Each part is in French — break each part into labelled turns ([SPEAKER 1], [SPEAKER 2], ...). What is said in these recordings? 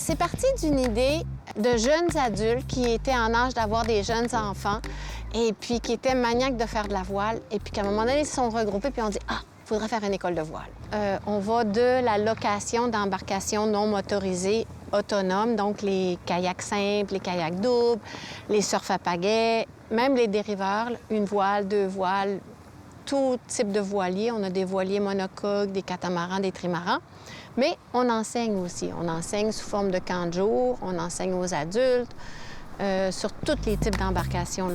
[SPEAKER 1] c'est parti d'une idée de jeunes adultes qui étaient en âge d'avoir des jeunes enfants et puis qui étaient maniaques de faire de la voile. Et puis qu'à un moment donné, ils se sont regroupés puis on dit « Ah, il faudrait faire une école de voile. » On va de la location d'embarcations non motorisées autonomes, donc les kayaks simples, les kayaks doubles, les surf à pagaie, même les dériveurs, une voile, deux voiles, tout type de voilier. On a des voiliers monocoques, des catamarans, des trimarans. Mais on enseigne aussi. On enseigne sous forme de camp de jour, on enseigne aux adultes, sur tous les types d'embarcations.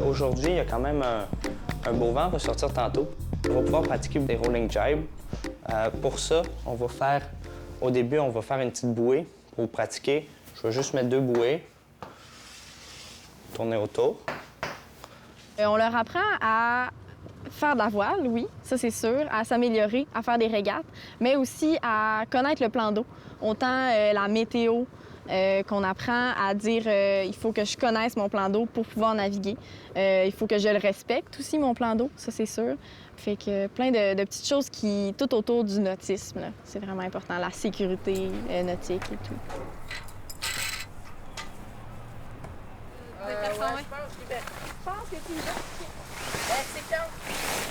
[SPEAKER 2] Aujourd'hui, il y a quand même un beau vent, on va sortir tantôt. On va pouvoir pratiquer des rolling jibes. Pour ça, au début, on va faire une petite bouée pour pratiquer. Je vais juste mettre 2 bouées, tourner autour.
[SPEAKER 3] On leur apprend à faire de la voile, oui, ça c'est sûr, à s'améliorer, à faire des régates, mais aussi à connaître le plan d'eau. Autant la météo, qu'on apprend à dire il faut que je connaisse mon plan d'eau pour pouvoir naviguer. Il faut que je le respecte aussi, mon plan d'eau, ça c'est sûr. Fait que plein de petites choses qui tout autour du nautisme, c'est vraiment important, la sécurité nautique et tout.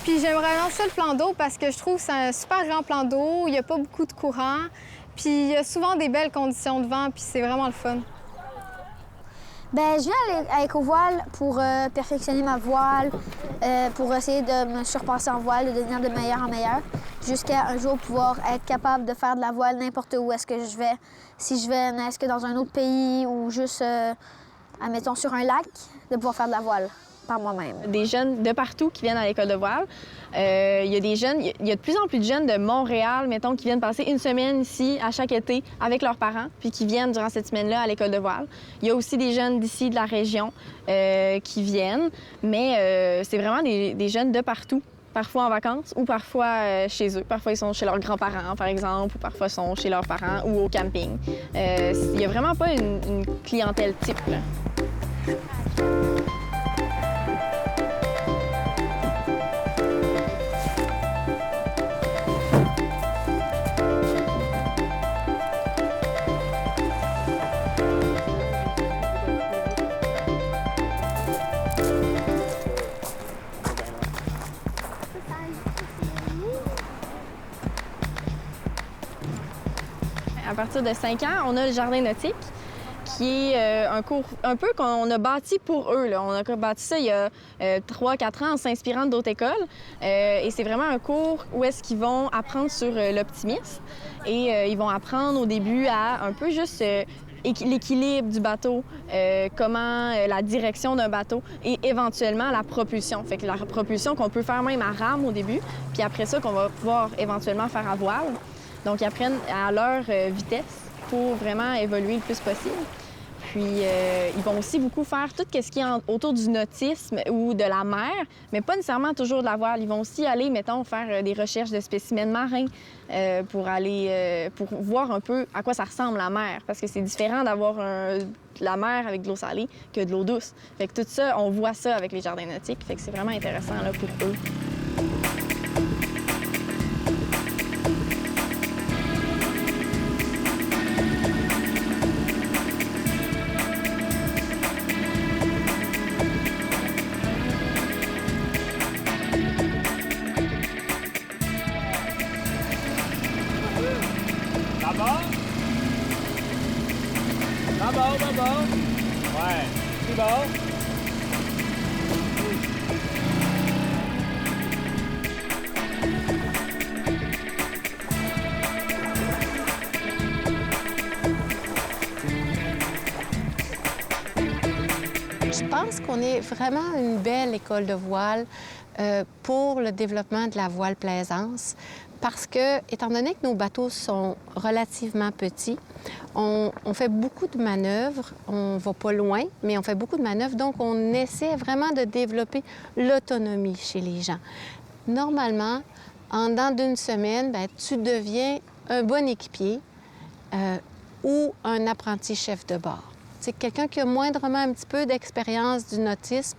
[SPEAKER 4] Puis j'aimerais lancer le plan d'eau parce que je trouve que c'est un super grand plan d'eau, il n'y a pas beaucoup de courant, puis il y a souvent des belles conditions de vent, puis c'est vraiment le fun.
[SPEAKER 5] Bien, je viens à l'éco-voile pour perfectionner ma voile, pour essayer de me surpasser en voile, de devenir de meilleur en meilleur, jusqu'à un jour pouvoir être capable de faire de la voile n'importe où est-ce que je vais. Si je vais, est-ce que dans un autre pays ou juste, admettons, sur un lac, de pouvoir faire de la voile par moi-même.
[SPEAKER 3] Des jeunes de partout qui viennent à l'école de voile. Il y a de plus en plus de jeunes de Montréal, mettons, qui viennent passer une semaine ici à chaque été avec leurs parents, puis qui viennent durant cette semaine-là à l'école de voile. Il y a aussi des jeunes d'ici, de la région, qui viennent, mais c'est vraiment des jeunes de partout. Parfois en vacances ou parfois chez eux. Parfois, ils sont chez leurs grands-parents, par exemple, ou parfois ils sont chez leurs parents ou au camping. Il n'y a vraiment pas une clientèle type, là. À partir de 5 ans, on a le jardin nautique, qui est un cours un peu qu'on a bâti pour eux, là. On a bâti ça il y a 3-4 ans en s'inspirant d'autres écoles. Et c'est vraiment un cours où est-ce qu'ils vont apprendre sur l'optimisme. Et ils vont apprendre au début à un peu juste l'équilibre du bateau, comment la direction d'un bateau et éventuellement la propulsion. Fait que la propulsion qu'on peut faire même à rame au début, puis après ça qu'on va pouvoir éventuellement faire à voile. Donc, ils apprennent à leur vitesse pour vraiment évoluer le plus possible. Puis, ils vont aussi beaucoup faire tout ce qui est autour du nautisme ou de la mer, mais pas nécessairement toujours de la voile. Ils vont aussi aller, mettons, faire des recherches de spécimens marins pour voir un peu à quoi ça ressemble la mer. Parce que c'est différent d'avoir la mer avec de l'eau salée que de l'eau douce. Fait que tout ça, on voit ça avec les jardins nautiques. Fait que c'est vraiment intéressant là, pour eux.
[SPEAKER 6] D'abord. Ouais. C'est bon.
[SPEAKER 1] Je pense qu'on est vraiment une belle école de voile pour le développement de la voile plaisance. Parce que, étant donné que nos bateaux sont relativement petits, on fait beaucoup de manœuvres, on va pas loin, mais on fait beaucoup de manœuvres, donc on essaie vraiment de développer l'autonomie chez les gens. Normalement, en dedans d'une semaine, bien, tu deviens un bon équipier ou un apprenti chef de bord. C'est quelqu'un qui a moindrement un petit peu d'expérience du nautisme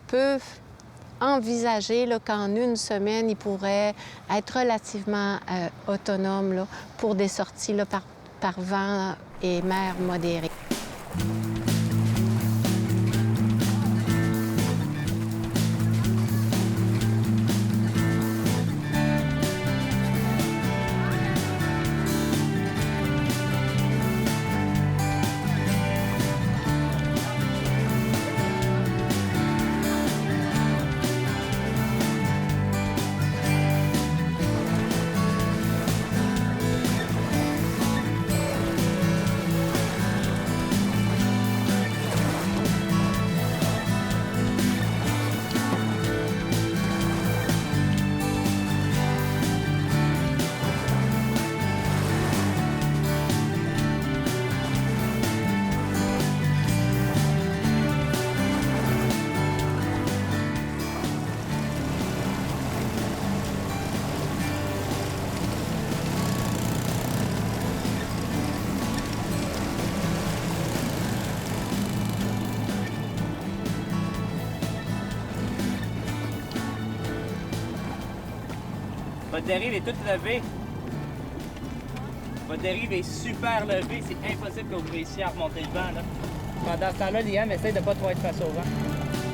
[SPEAKER 1] peut envisager là, qu'en une semaine, ils pourraient être relativement autonomes là, pour des sorties là, par vent et mer modérée.
[SPEAKER 7] Votre dérive est toute levée. Votre dérive est super levée. C'est impossible que vous réussissiez à remonter le vent. Là. Pendant ce temps-là, Liam, essaye de ne pas trop être face au vent.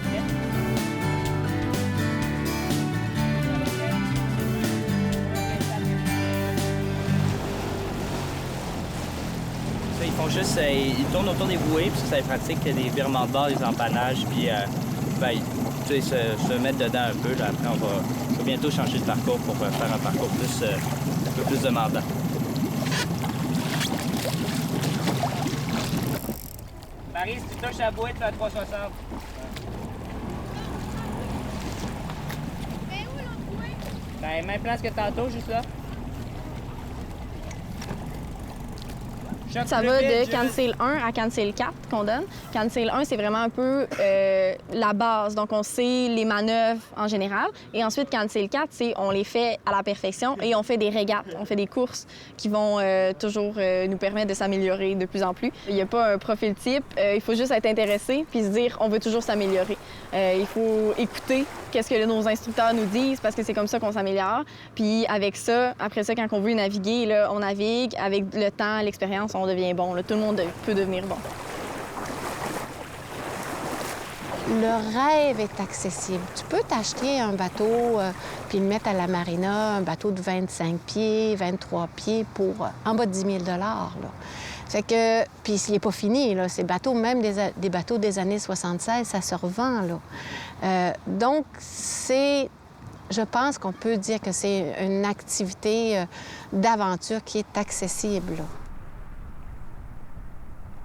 [SPEAKER 7] Okay? Ça, ils font juste... ils tournent autour des bouées, puis ça les pratique des virements de bord, des empannages, puis se mettre dedans un peu. Là. Après, on va bientôt changer de parcours pour faire un parcours plus, un peu plus demandant. Marie, si tu touches la bouée, tu fais à 360.
[SPEAKER 4] Mais où l'autre bouée?
[SPEAKER 7] Ben, même place que tantôt, juste là.
[SPEAKER 3] Ça va de Cancel 1 à Cancel 4 qu'on donne. Cancel 1, c'est vraiment un peu la base. Donc, on sait les manœuvres en général. Et ensuite, Cancel 4, c'est on les fait à la perfection et on fait des régates, on fait des courses qui vont toujours nous permettre de s'améliorer de plus en plus. Il n'y a pas un profil type. Il faut juste être intéressé puis se dire on veut toujours s'améliorer. Il faut écouter qu'est-ce que nos instructeurs nous disent parce que c'est comme ça qu'on s'améliore. Puis avec ça, après ça, quand on veut naviguer, là, on navigue. Avec le temps, l'expérience, on devient bon. Là. Tout le monde peut devenir bon.
[SPEAKER 1] Le rêve est accessible. Tu peux t'acheter un bateau puis le mettre à la marina, un bateau de 25 pieds, 23 pieds pour en bas de 10 000 là. Fait que, puis il n'est pas fini, là. Ces bateaux, même des bateaux des années 76, ça se revend, là. Donc, je pense qu'on peut dire que c'est une activité d'aventure qui est accessible, là.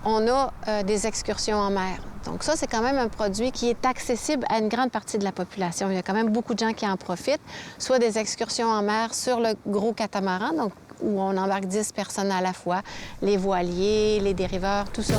[SPEAKER 1] On a des excursions en mer. Donc ça, c'est quand même un produit qui est accessible à une grande partie de la population. Il y a quand même beaucoup de gens qui en profitent, soit des excursions en mer sur le gros catamaran, donc où on embarque 10 personnes à la fois, les voiliers, les dériveurs, tout ça.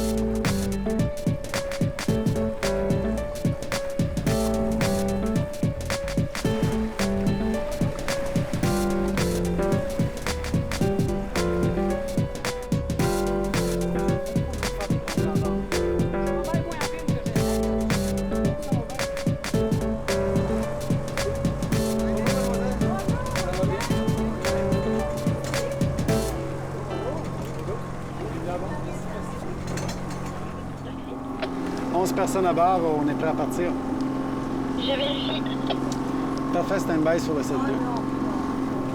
[SPEAKER 8] Personnes à bord, on est prêt à partir.
[SPEAKER 9] Je vérifie.
[SPEAKER 8] Parfait, stand-by sur le 7-2.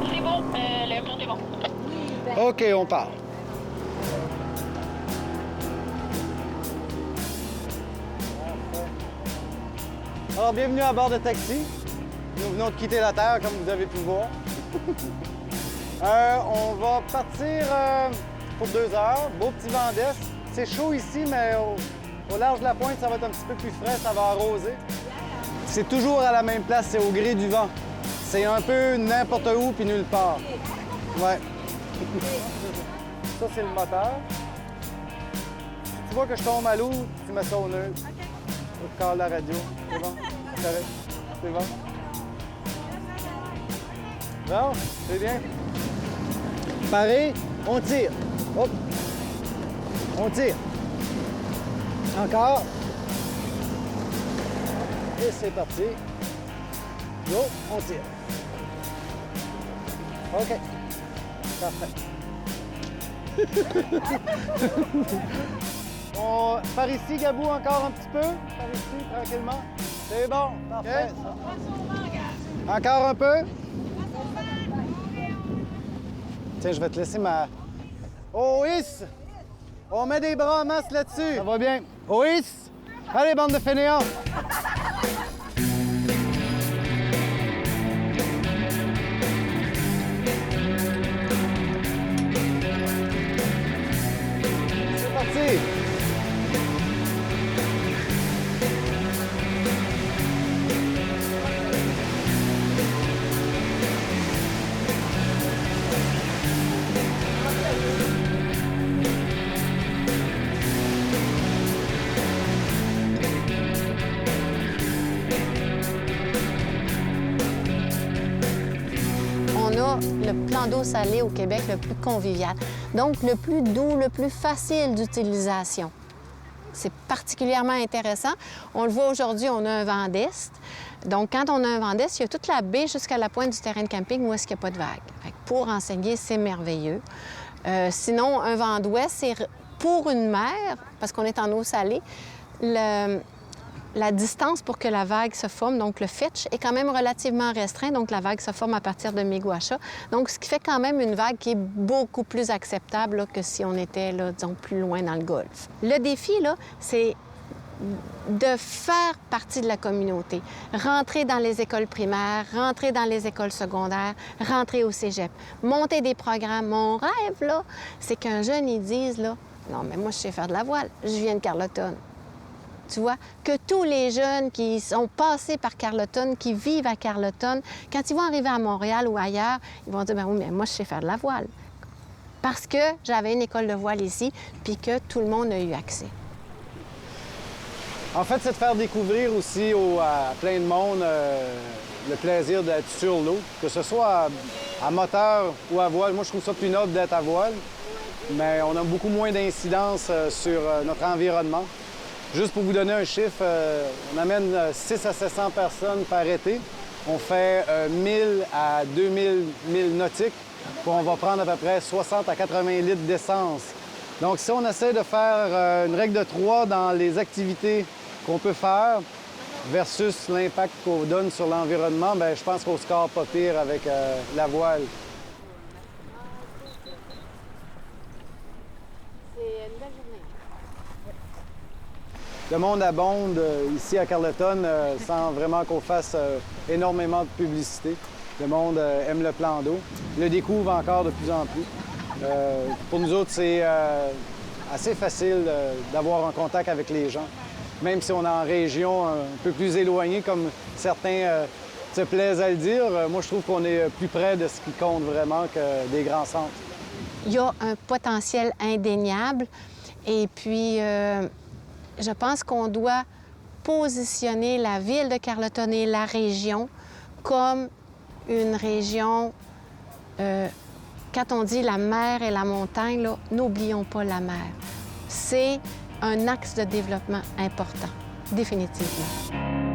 [SPEAKER 9] C'est bon, le compte est bon.
[SPEAKER 8] OK, on part. Alors, bienvenue à bord de Taxi. Nous venons de quitter la Terre, comme vous avez pu voir. On va partir pour 2 heures. Beau petit vent d'est. C'est chaud ici, mais au large de la pointe, ça va être un petit peu plus frais, ça va arroser. C'est toujours à la même place, c'est au gré du vent. C'est un peu n'importe où puis nulle part. Ouais. Ça, c'est le moteur. Si tu vois que je tombe à l'eau, tu mets ça au neutre. Tu cales la radio. C'est bon? C'est correct? C'est bon? Bon, c'est bien. Pareil, on tire. Hop. On tire. Encore. Et c'est parti. Go, on tire. OK. Parfait. Par ici, Gabou, encore un petit peu. Par ici, tranquillement. C'est bon. Parfait. Encore un peu. Tiens, je vais te laisser ma... Oïs! On met des bras en masse là-dessus. Ça va bien. Oïs! Allez, bande de fainéants! C'est parti!
[SPEAKER 1] On a le plan d'eau salé au Québec le plus convivial, donc le plus doux, le plus facile d'utilisation. C'est particulièrement intéressant. On le voit aujourd'hui, on a un vent d'est. Donc, quand on a un vent d'est, il y a toute la baie jusqu'à la pointe du terrain de camping où est-ce qu'il n'y a pas de vagues. Fait que pour enseigner, c'est merveilleux. Sinon, un vent d'ouest, c'est pour une mer, parce qu'on est en eau salée, la distance pour que la vague se forme, donc le fetch, est quand même relativement restreint. Donc, la vague se forme à partir de Miguacha. Donc, ce qui fait quand même une vague qui est beaucoup plus acceptable là, que si on était, là, disons, plus loin dans le golfe. Le défi, là, c'est de faire partie de la communauté, rentrer dans les écoles primaires, rentrer dans les écoles secondaires, rentrer au cégep, monter des programmes. Mon rêve, là, c'est qu'un jeune, il dise, là, non, mais moi, je sais faire de la voile, je viens de Carleton. Tu vois, que tous les jeunes qui sont passés par Carleton, qui vivent à Carleton, quand ils vont arriver à Montréal ou ailleurs, ils vont dire, ben oui, mais moi, je sais faire de la voile. Parce que j'avais une école de voile ici, puis que tout le monde a eu accès.
[SPEAKER 8] En fait, c'est de faire découvrir aussi à plein de monde le plaisir d'être sur l'eau, que ce soit à moteur ou à voile. Moi, je trouve ça plus noble d'être à voile, mais on a beaucoup moins d'incidence sur notre environnement. Juste pour vous donner un chiffre, on amène 600 à 700 personnes par été. On fait 1000 à 2000 milles nautiques. Puis on va prendre à peu près 60 à 80 litres d'essence. Donc, si on essaie de faire une règle de 3 dans les activités qu'on peut faire versus l'impact qu'on donne sur l'environnement, bien, je pense qu'on score pas pire avec la voile.
[SPEAKER 1] C'est une belle journée.
[SPEAKER 8] Le monde abonde ici à Carleton sans vraiment qu'on fasse énormément de publicité. Le monde aime le plan d'eau, le découvre encore de plus en plus. Pour nous autres, c'est assez facile d'avoir un contact avec les gens. Même si on est en région un peu plus éloignée, comme certains se plaisent à le dire, moi, je trouve qu'on est plus près de ce qui compte vraiment que des grands centres.
[SPEAKER 1] Il y a un potentiel indéniable et puis je pense qu'on doit positionner la ville de Carleton et la région comme une région, quand on dit la mer et la montagne, là, n'oublions pas la mer. C'est un axe de développement important, définitivement.